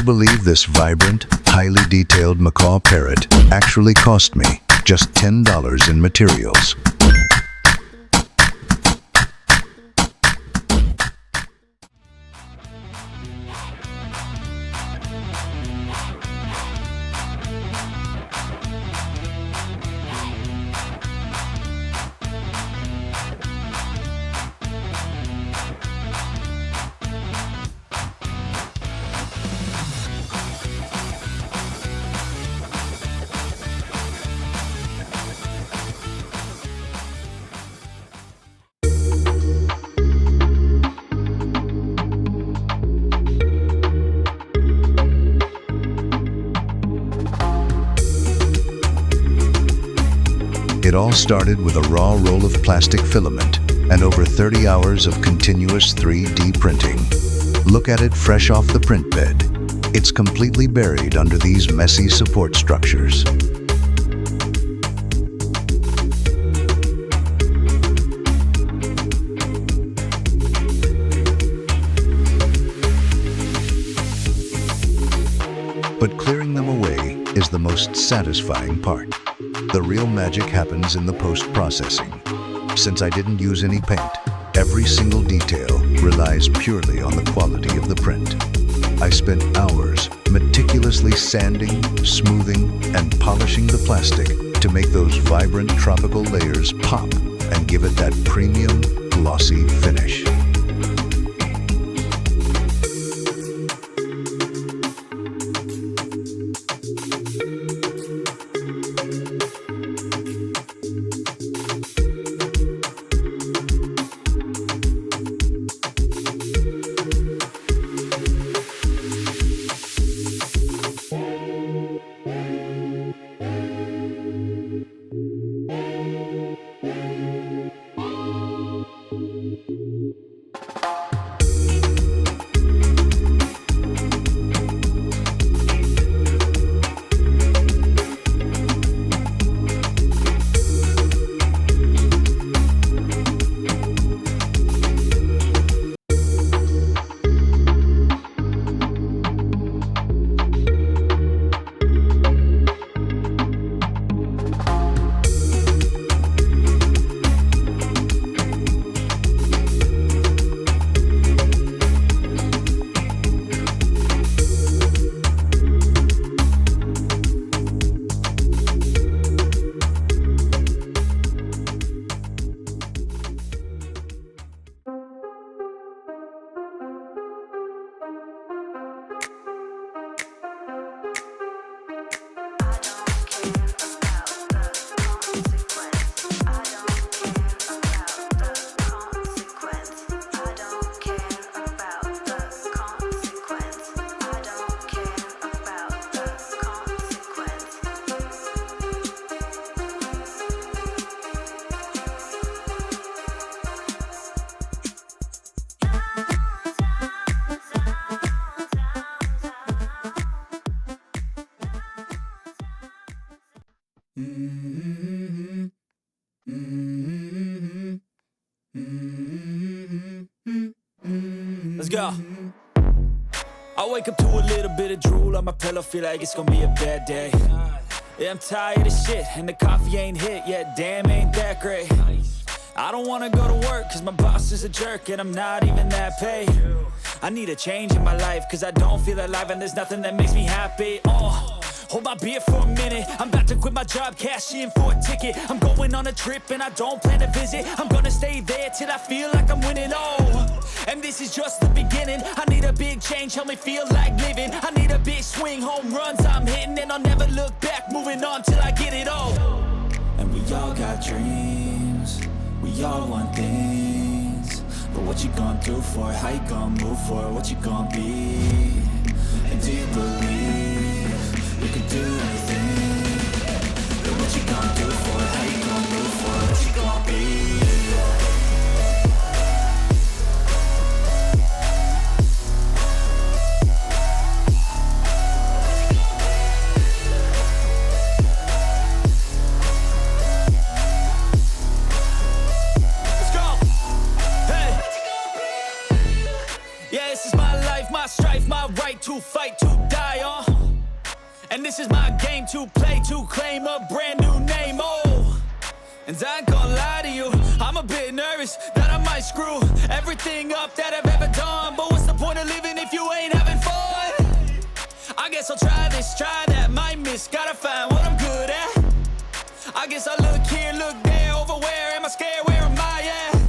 you believe this vibrant, highly detailed macaw parrot actually cost me just $10 in materials? It all started with a raw roll of plastic filament and over 30 hours of continuous 3D printing. Look at it fresh off the print bed. It's completely buried under these messy support structures. But clearing them away is the most satisfying part. The real magic happens in the post-processing. Since I didn't use any paint, every single detail relies purely on the quality of the print. I spent hours meticulously sanding, smoothing, and polishing the plastic to make those vibrant tropical layers pop and give it that premium, glossy finish. Let's go. I wake up to a little bit of drool on my pillow, feel like it's gonna be a bad day. Yeah, I'm tired of shit, and the coffee ain't hit yet, damn, ain't that great. I don't wanna go to work, cause my boss is a jerk, and I'm not even that paid. I need a change in my life, cause I don't feel alive, and there's nothing that makes me happy. Hold my beer for a minute, I'm about to quit my job, cash in for a ticket. I'm going on a trip and I don't plan to visit. I'm gonna stay there till I feel like I'm winning, and this is just the beginning. I need a big change, help me feel like living. I need a big swing, home runs I'm hitting, and I'll never look back, moving on till I get it all. And we all got dreams, we all want things, but what you gonna do for it? How you gonna move for it? What you gonna be? And do you believe you can do anything? But what you gonna do for it? How you gonna move for it? What you gonna be? My strife, my right to die on. And this is my game to play, to claim a brand new name, oh. And I ain't gonna lie to you, I'm a bit nervous that I might screw everything up that I've ever done. But what's the point of living if you ain't having fun? I guess I'll try this, try that, might miss, gotta find what I'm good at. I guess I look here, look there, over where am I scared, where am I at?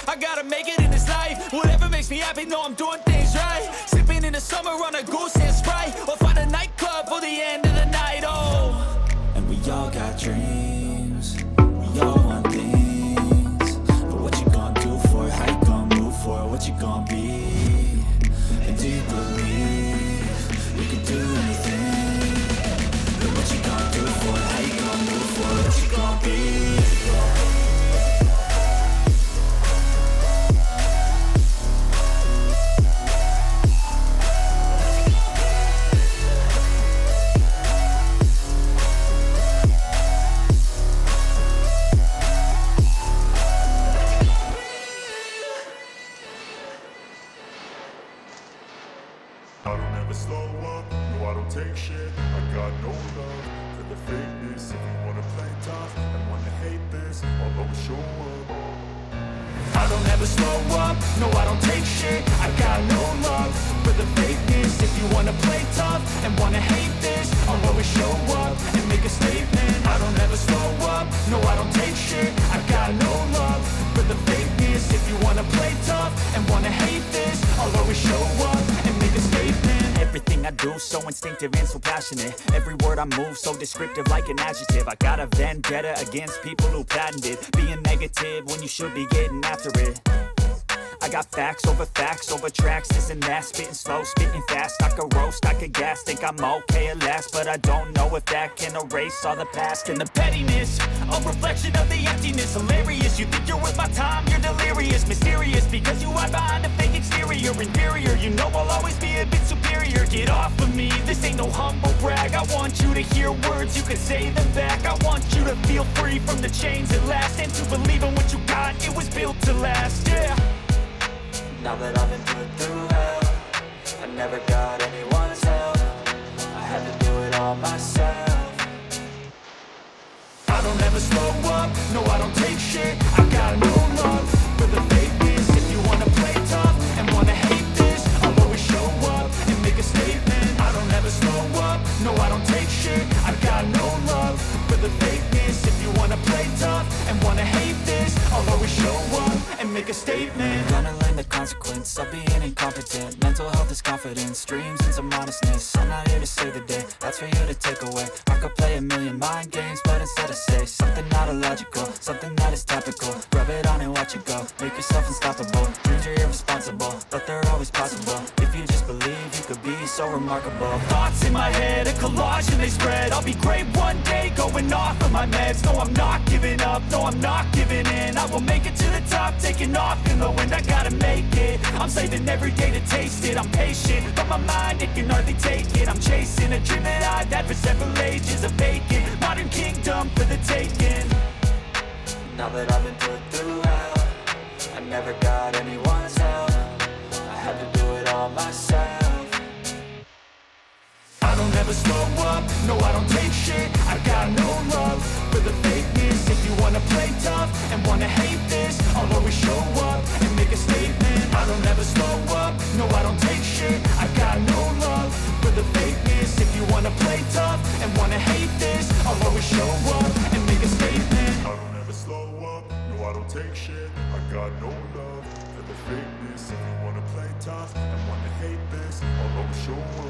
I gotta make it in this life, whatever makes me happy, know I'm doing things right. Sipping in the summer on a goose and Sprite, or find a nightclub for the end of the night, oh. And we all got dreams, we all want things, but what you gonna do for it, how you gonna move for it, what you gonna be? And do you believe you can do anything? But what you gonna do for it, how you gonna move for it, what you gonna be? I don't ever slow up, no I don't take shit. I got no love for the fakeness. If you wanna play tough and wanna hate this, I'll always show up. I don't ever slow up, no I don't take shit. I got no love for the fakeness. If you wanna play tough and wanna hate this, I'll always show up and make a statement. I don't ever slow up, no I don't take shit. I got no love for the fakeness. If you wanna play tough and wanna hate this, I'll always show up and make a statement. Everything I do so instinctive and so passionate. Every word I move so descriptive like an adjective. I got a vendetta against people who patented being negative when you should be getting after it. I got facts over tracks, this and that. Spitting slow, spitting fast. I could roast, I could gas. Think I'm okay at last, but I don't know if that can erase all the past. And the pettiness, a reflection of the emptiness. Hilarious, you think you're worth my time, you're delirious. Mysterious, because you hide behind a fake exterior. Inferior, you know I'll always be a bit superior. Get off of me, this ain't no humble brag. I want you to hear words, you can say them back. I want you to feel free from the chains at last, and to believe in what you got, it was built to last, yeah. Now that I've been put through hell, I never got anyone's help. I had to do it all myself. I don't ever slow up, no I don't take shit. I got no love for the fakeness. If you wanna play tough and wanna hate this, I'll always show up and make a statement. I don't ever slow up, no I don't take shit. I got no love for the fakeness. If you wanna play tough and wanna hate this, I'll always show up and make a statement. Gonna learn the consequence of being incompetent. Mental health is confidence, dreams and some honestness. I'm not here to save the day, that's for you to take away. I could play a million mind games, but instead I say something not illogical, something that is topical. Rub it on and watch it go, make yourself unstoppable. Dreams are irresponsible, but they're always possible. If you just believe, you could be so remarkable. Thoughts in my head, a collage and they spread. I'll be great one day, going off of my meds. No, I'm not giving up, no, I'm not giving in. I will make it to the top, taking off in the wind. I gotta make it, I'm saving every day to taste it. I'm patient, but my mind, it can hardly take it. I'm chasing a dream that I've had for several ages. A vacant, modern kingdom for the taking. Now that I've been put through hell, I never got anyone's help. I had to do it all myself. I don't ever slow up, no I don't take shit. I got no love for the fakeness. If you wanna play tough and wanna hate this, I'll always show up and make a statement. I don't ever slow up, no I don't take shit. I got no love for the fakeness. If you wanna play tough and wanna hate this, I'll always show up and make a statement. I don't ever slow up, no I don't take shit. I got no love for the fakeness. If you wanna play tough and wanna hate this, I'll always show up.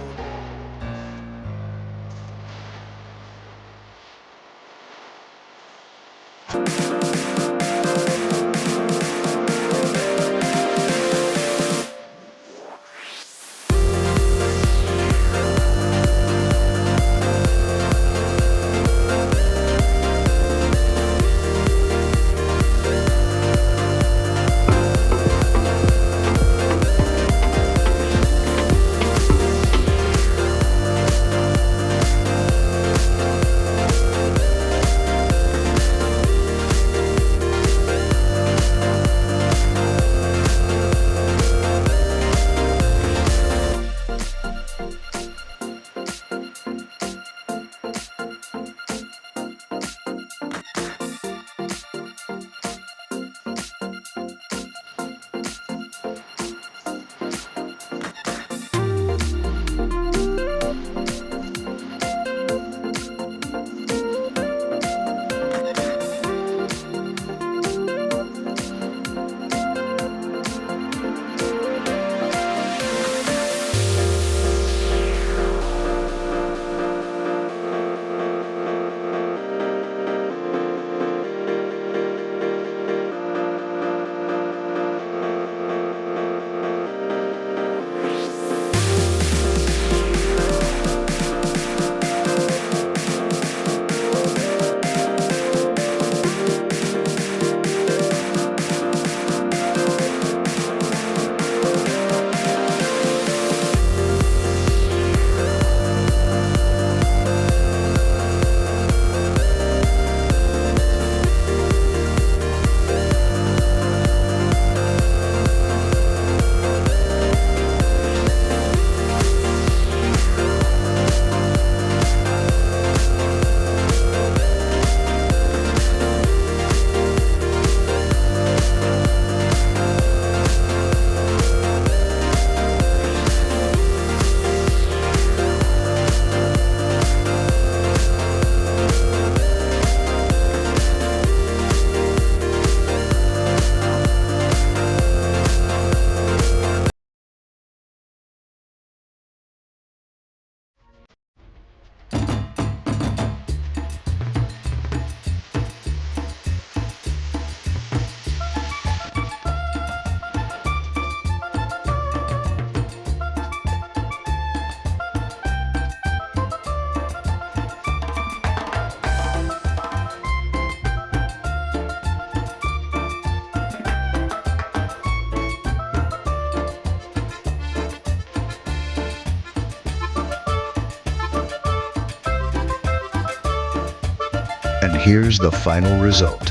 And here's the final result.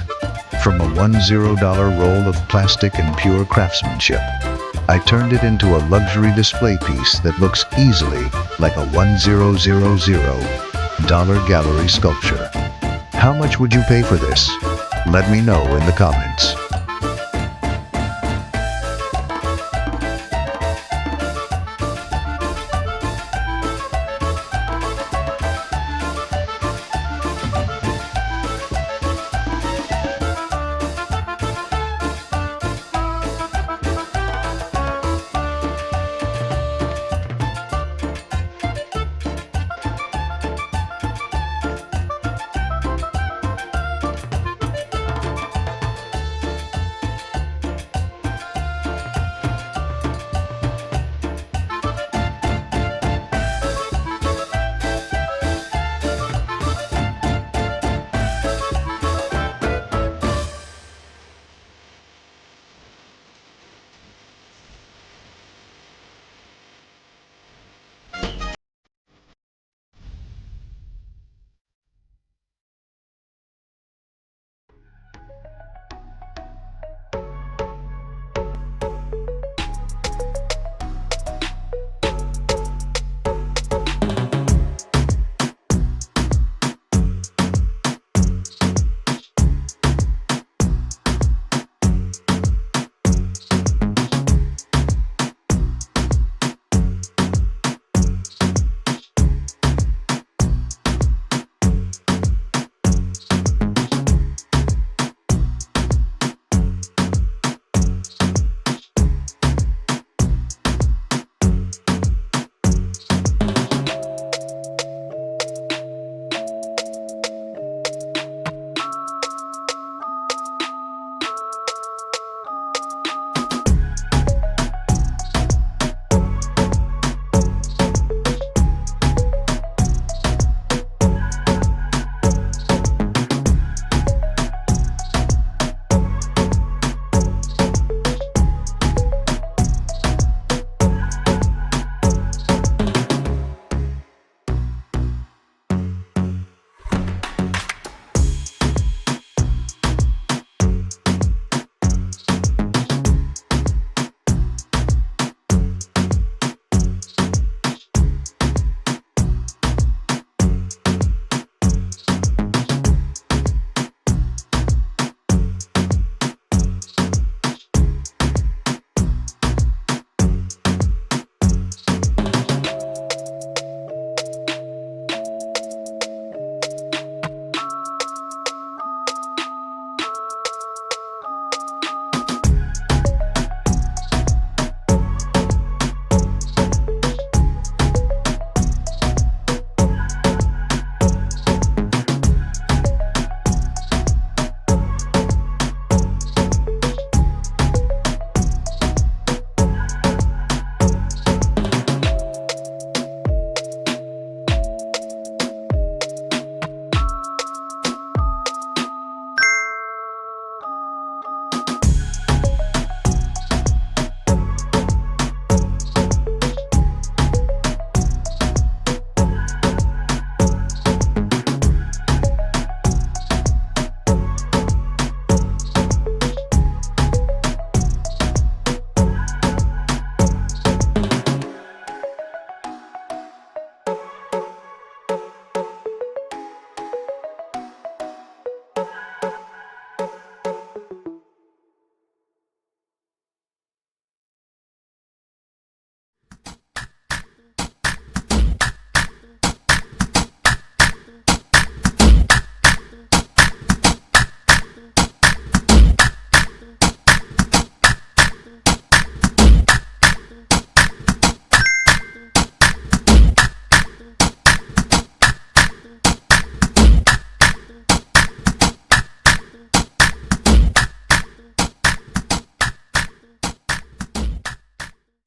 From a $10 roll of plastic and pure craftsmanship, I turned it into a luxury display piece that looks easily like a $1000 gallery sculpture. How much would you pay for this? Let me know in the comments.